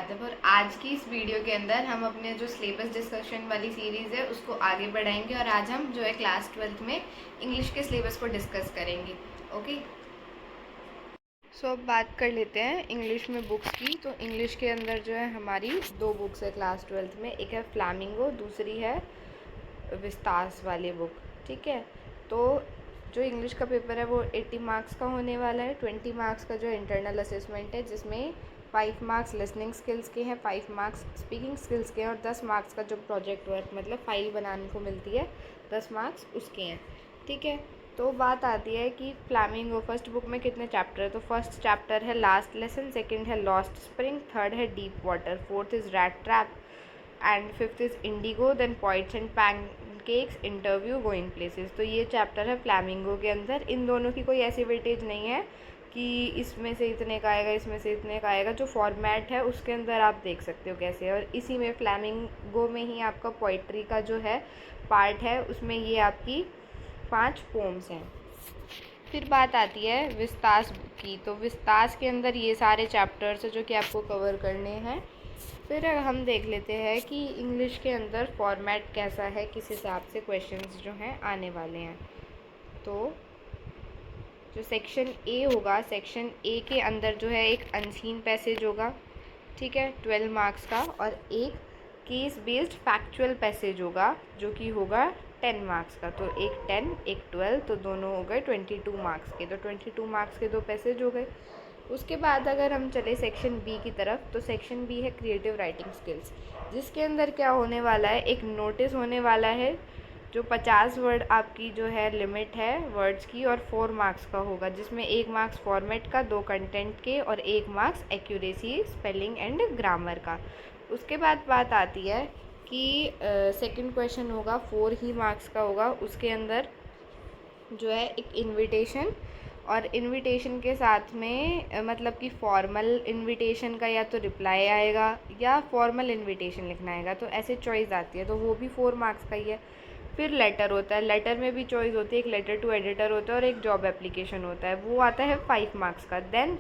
आदाब। और आज की इस वीडियो के अंदर हम अपने जो सिलेबस डिस्कशन वाली सीरीज़ है उसको आगे बढ़ाएंगे और आज हम जो है क्लास 12th में इंग्लिश के सिलेबस को डिस्कस करेंगे। ओके, सो अब बात कर लेते हैं इंग्लिश में बुक्स की। तो इंग्लिश के अंदर जो है हमारी दो बुक्स है क्लास 12th में, एक है फ्लामिंगो, दूसरी है विस्तास वाली बुक। ठीक है, तो जो इंग्लिश का पेपर है वो 80 मार्क्स का होने वाला है। 20 मार्क्स का जो इंटरनल असेसमेंट है, जिसमें 5 मार्क्स लिसनिंग स्किल्स के हैं, 5 मार्क्स स्पीकिंग स्किल्स के हैं और 10 मार्क्स का जो प्रोजेक्ट वर्क मतलब फाइल बनाने को मिलती है 10 मार्क्स उसके हैं। ठीक है, तो बात आती है कि फ्लामिंगो फर्स्ट बुक में कितने चैप्टर है। तो फर्स्ट चैप्टर है लास्ट लेसन, सेकंड है लॉस्ट स्प्रिंग, थर्ड है deep water, fourth is rat trap and fifth is indigo, then points and pancakes, interview, going places. तो ये चैप्टर है फ्लामिंगो के अंदर। इन दोनों की कोई ऐसी वेटेज नहीं है कि इसमें से इतने का आएगा, इसमें से इतने का आएगा। जो फॉर्मेट है उसके अंदर आप देख सकते हो कैसे है। और इसी में फ्लामिंगो में ही आपका पोइट्री का जो है पार्ट है, उसमें ये आपकी 5 पोम्स हैं। फिर बात आती है विस्तास की। तो विस्तास के अंदर ये सारे चैप्टर्स हैं जो कि आपको कवर करने हैं। फिर हम देख लेते हैं कि इंग्लिश के अंदर फॉर्मेट कैसा है, किस हिसाब से क्वेश्चंस जो हैं आने वाले हैं। तो जो सेक्शन ए होगा, सेक्शन ए के अंदर जो है एक अनसीन पैसेज होगा, ठीक है, 12 मार्क्स का, और एक केस बेस्ड फैक्चुअल पैसेज होगा जो कि होगा 10 मार्क्स का। तो एक 10 एक 12, तो दोनों हो गए 22 मार्क्स के। तो 22 मार्क्स के दो पैसेज हो गए। उसके बाद अगर हम चले सेक्शन बी की तरफ, तो सेक्शन बी है क्रिएटिव राइटिंग स्किल्स, जिसके अंदर क्या होने वाला है, एक नोटिस होने वाला है जो 50 वर्ड आपकी जो है लिमिट है वर्ड्स की, और 4 मार्क्स का होगा, जिसमें 1 मार्क्स फॉर्मेट का, 2 कंटेंट के और 1 marks accuracy spelling and grammar का। उसके बाद बात आती है कि सेकंड क्वेश्चन होगा 4 ही मार्क्स का होगा। उसके अंदर जो है एक इनविटेशन, और इनविटेशन के साथ में मतलब कि फॉर्मल इनविटेशन का या तो रिप्लाई आएगा या फॉर्मल इनविटेशन लिखना आएगा, तो ऐसे चॉइस आती है, तो वो भी 4 मार्क्स का ही है। फिर लेटर होता है, लेटर में भी चॉइस होती है, एक लेटर टू एडिटर होता है और एक जॉब एप्लीकेशन होता है, वो आता है 5 मार्क्स का। देन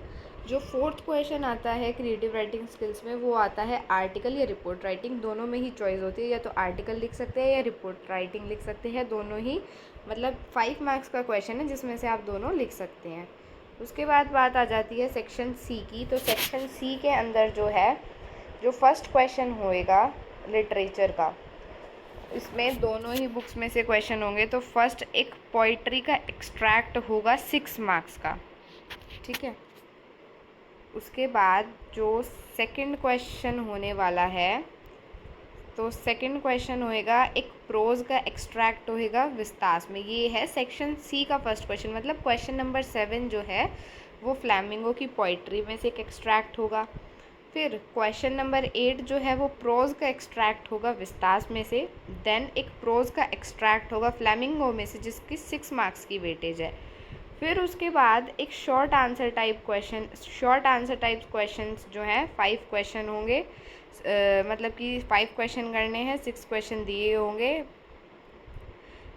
जो फोर्थ क्वेश्चन आता है क्रिएटिव राइटिंग स्किल्स में, वो आता है आर्टिकल या रिपोर्ट राइटिंग। दोनों में ही चॉइस होती है, या तो आर्टिकल लिख सकते हैं या रिपोर्ट राइटिंग लिख सकते हैं, दोनों ही मतलब 5 मार्क्स का क्वेश्चन है जिसमें से आप दोनों लिख सकते हैं। उसके बाद बात आ जाती है सेक्शन सी की। तो सेक्शन सी के अंदर जो है, जो फर्स्ट क्वेश्चन होएगा लिटरेचर का, इसमें दोनों ही बुक्स में से क्वेश्चन होंगे। तो फर्स्ट एक पोइट्री का एक्सट्रैक्ट होगा 6 मार्क्स का, ठीक है। उसके बाद जो सेकंड क्वेश्चन होने वाला है, तो सेकंड क्वेश्चन होएगा एक प्रोज का एक्सट्रैक्ट होएगा विस्तास में। ये है सेक्शन सी का फर्स्ट क्वेश्चन, मतलब क्वेश्चन नंबर 7 जो है वो फ्लैमिंगो की पोइट्री में से एक एक्सट्रैक्ट होगा। फिर क्वेश्चन नंबर 8 जो है वो प्रोज का एक्सट्रैक्ट होगा विस्तास में से। देन एक प्रोज का एक्सट्रैक्ट होगा फ्लैमिंगो में से, जिसकी 6 मार्क्स की वेटेज है। फिर उसके बाद एक short answer type question, short answer type questions जो हैं 5 क्वेश्चन होंगे, मतलब कि 5 क्वेश्चन करने हैं, 6 क्वेश्चन दिए होंगे।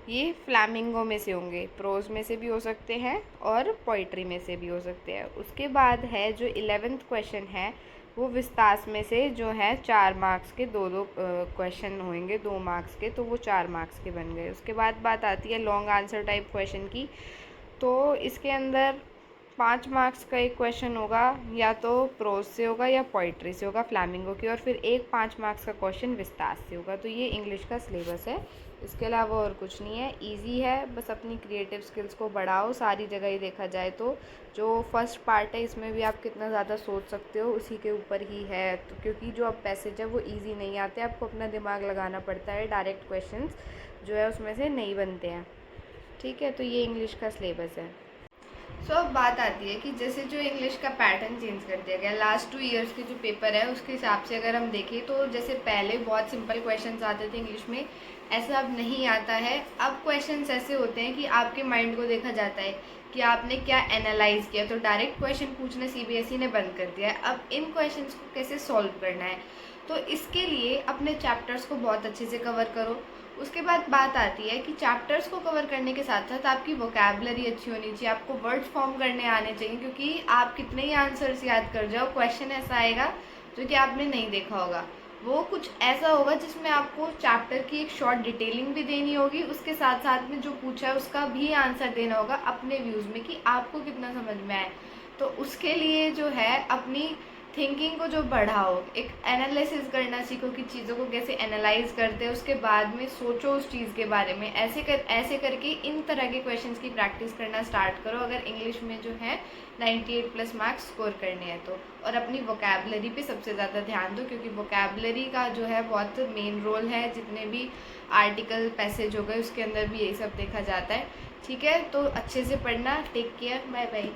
ये फ्लैमिंगो में से होंगे, प्रोज में से भी हो सकते हैं और पोइट्री में से भी हो सकते हैं। उसके बाद है जो 11th क्वेश्चन है, वो विस्तास में से जो है 4 मार्क्स के दो क्वेश्चन होंगे, 2 मार्क्स के, तो वो 4 मार्क्स के बन गए। उसके बाद बात आती है लॉन्ग आंसर टाइप क्वेश्चन की। तो इसके अंदर 5 मार्क्स का एक क्वेश्चन होगा, या तो प्रोज से होगा या पोइट्री से होगा फ्लैमिंगो की, और फिर एक 5 मार्क्स का क्वेश्चन विस्तार से होगा। तो ये इंग्लिश का सिलेबस है, इसके अलावा और कुछ नहीं है। इजी है, बस अपनी क्रिएटिव स्किल्स को बढ़ाओ। सारी जगह ही देखा जाए तो जो फर्स्ट पार्ट है इसमें भी आप कितना ज़्यादा सोच सकते हो उसी के ऊपर ही है। तो क्योंकि जो अब पैसेज है वो ईजी नहीं आते, आपको अपना दिमाग लगाना पड़ता है, डायरेक्ट क्वेश्चन जो है उसमें से नहीं बनते हैं। ठीक है, तो ये इंग्लिश का सिलेबस है। सो अब बात आती है कि जैसे जो इंग्लिश का पैटर्न चेंज कर दिया गया लास्ट 2 ईयर्स के जो पेपर है उसके हिसाब से अगर हम देखें, तो जैसे पहले बहुत सिंपल क्वेश्चंस आते थे इंग्लिश में, ऐसा अब नहीं आता है। अब क्वेश्चंस ऐसे होते हैं कि आपके माइंड को देखा जाता है कि आपने क्या एनालाइज किया, तो डायरेक्ट क्वेश्चन पूछना सीबीएसई ने बंद कर दिया है। अब इन क्वेश्चंस को कैसे सॉल्व करना है, तो इसके लिए अपने चैप्टर्स को बहुत अच्छे से कवर करो। उसके बाद बात आती है कि चैप्टर्स को कवर करने के साथ साथ आपकी वोकैबुलरी अच्छी होनी चाहिए, आपको वर्ड्स फॉर्म करने आने चाहिए, क्योंकि आप कितने ही आंसर्स याद कर जाओ, क्वेश्चन ऐसा आएगा जो कि आपने नहीं देखा होगा। वो कुछ ऐसा होगा जिसमें आपको चैप्टर की एक शॉर्ट डिटेलिंग भी देनी होगी, उसके साथ साथ में जो पूछा है उसका भी आंसर देना होगा अपने व्यूज़ में कि आपको कितना समझ में आए। तो उसके लिए जो है अपनी थिंकिंग को जो बढ़ाओ, एक एनालिसिस करना सीखो कि चीज़ों को कैसे एनालाइज करते हैं, उसके बाद में सोचो उस चीज़ के बारे में। ऐसे करके इन तरह के क्वेश्चंस की प्रैक्टिस करना स्टार्ट करो अगर इंग्लिश में जो है 98+ मार्क्स स्कोर करने हैं तो। और अपनी वोकैबलरी पे सबसे ज़्यादा ध्यान दो, क्योंकि वोकैबलरी का जो है बहुत मेन रोल है। जितने भी आर्टिकल पैसेज हो गए उसके अंदर भी यही सब देखा जाता है। ठीक है, तो अच्छे से पढ़ना। Take care, bye bye.